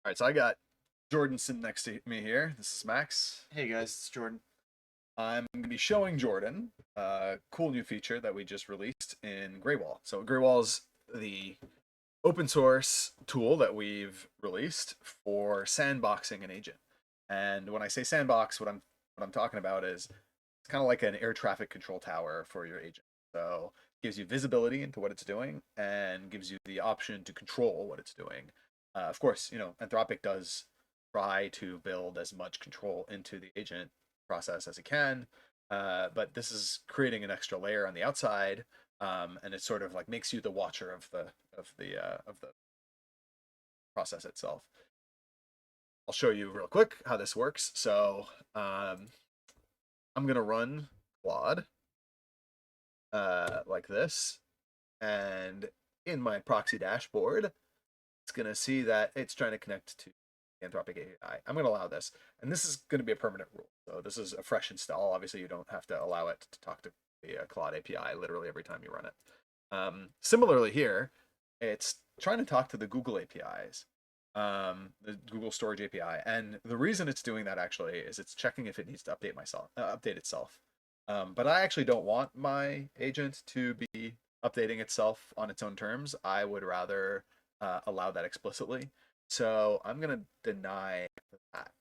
All right, so I got Jordan sitting next to me here. This is Max. Hey guys, it's Jordan. I'm going to be showing Jordan a cool new feature that we just released in Greywall. So Greywall is the open source tool that we've released for sandboxing an agent. And when I say sandbox, what I'm talking about is it's kind of like an air traffic control tower for your agent. So it gives you visibility into what it's doing and gives you the option to control what it's doing. Of course, Anthropic does try to build as much control into the agent process as it can, but this is creating an extra layer on the outside, and it sort of like makes you the watcher of the process itself. I'll show you real quick how this works. So I'm gonna run Claude like this, and in my proxy dashboard, it's gonna see that it's trying to connect to Anthropic API. I'm going to allow this, and this is going to be a permanent rule. So this is a fresh install. Obviously, you don't have to allow it to talk to the Claude API literally every time you run it. Similarly here, it's trying to talk to the Google APIs, the Google Storage API, and the reason it's doing that actually is it's checking if it needs to update itself. But I actually don't want my agent to be updating itself on its own terms. I would rather allow that explicitly. So I'm going to deny that.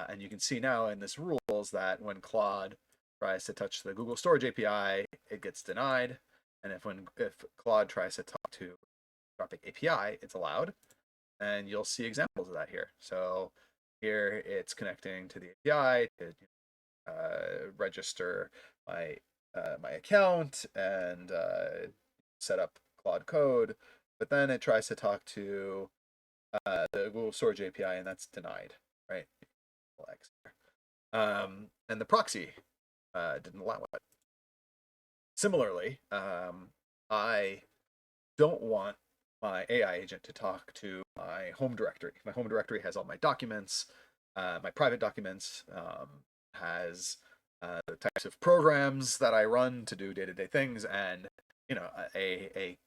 And you can see now in this rules that when Claude tries to touch the Google Storage API, it gets denied. And if Claude tries to talk to Anthropic API, it's allowed. And you'll see examples of that here. So here it's connecting to the API to register my my account and set up Claude Code. But then it tries to talk to the Google Storage API, and that's denied, right? And the proxy didn't allow it. Similarly, I don't want my AI agent to talk to my home directory. My home directory has all my documents, my private documents, has the types of programs that I run to do day-to-day things, and a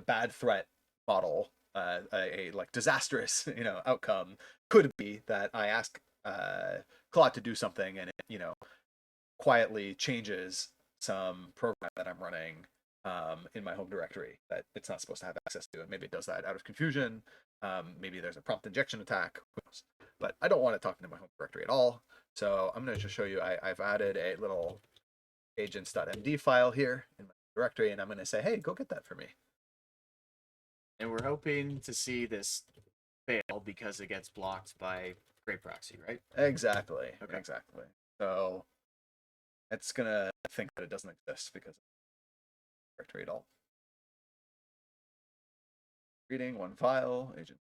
bad threat model, a like disastrous outcome could be that I ask Claude to do something and it quietly changes some program that I'm running in my home directory that it's not supposed to have access to, and maybe it does that out of confusion. Maybe there's a prompt injection attack, but I don't want it talking to my home directory at all. So I'm going to just show you. I've added a little agents.md file here in my directory, and I'm going to say, hey, go get that for me. And we're hoping to see this fail because it gets blocked by GreyProxy, right? Exactly. Okay. Exactly. So it's gonna think that it doesn't exist because of directory at all. Reading one file, agent.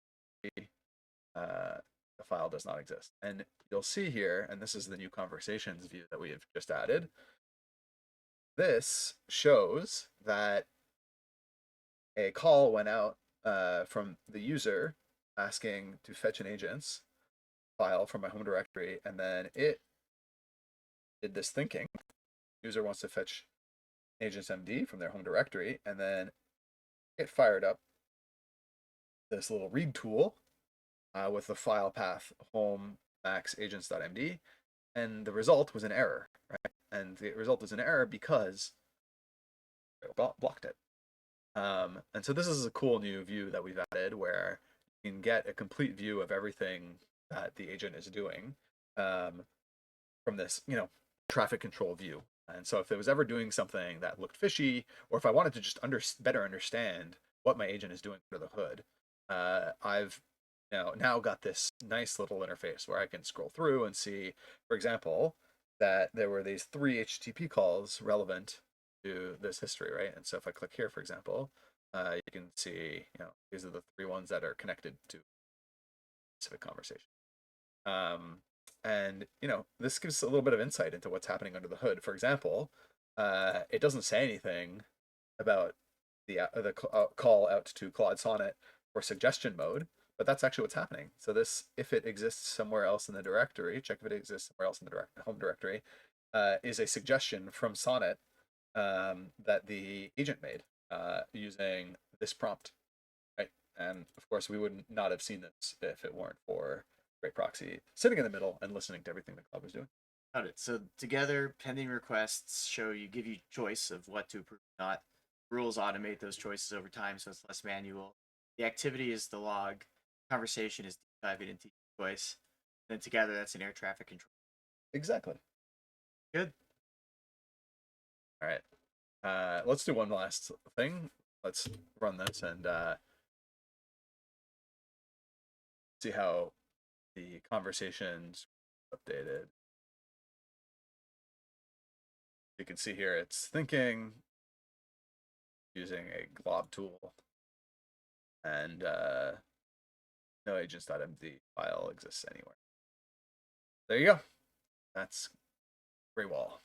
The file does not exist, and you'll see here, and this is the new conversations view that we have just added. This shows that a call went out from the user asking to fetch an agents file from my home directory, and then it did this thinking. User wants to fetch agentsmd from their home directory, and then it fired up this little read tool with the file path home max agents.md, and the result was an error, right? And the result was an error because it blocked it. And so this is a cool new view that we've added where you can get a complete view of everything that the agent is doing from this, traffic control view. And so if it was ever doing something that looked fishy, or if I wanted to just better understand what my agent is doing under the hood, I've now got this nice little interface where I can scroll through and see, for example, that there were these 3 HTTP calls relevant to this history, right? And so if I click here, for example, you can see, these are the 3 ones that are connected to a specific conversation. And this gives a little bit of insight into what's happening under the hood. For example, it doesn't say anything about the call out to Claude Sonnet for suggestion mode, but that's actually what's happening. So this, if it exists somewhere else in the directory, check if it exists somewhere else in the home directory, is a suggestion from Sonnet that the agent made using this prompt, right? And of course, we would not have seen this if it weren't for GreyProxy sitting in the middle and listening to everything that Claude was doing. Got it. So together, pending requests give you choice of what to approve, not. Rules automate those choices over time, so it's less manual. The activity is the log. Conversation is diving into each choice. Then together, that's an air traffic control. Exactly. Good. All right. Let's do one last thing. Let's run this and see how the conversations updated. You can see here it's thinking using a glob tool, and no agents.md file exists anywhere. There you go. That's Greywall.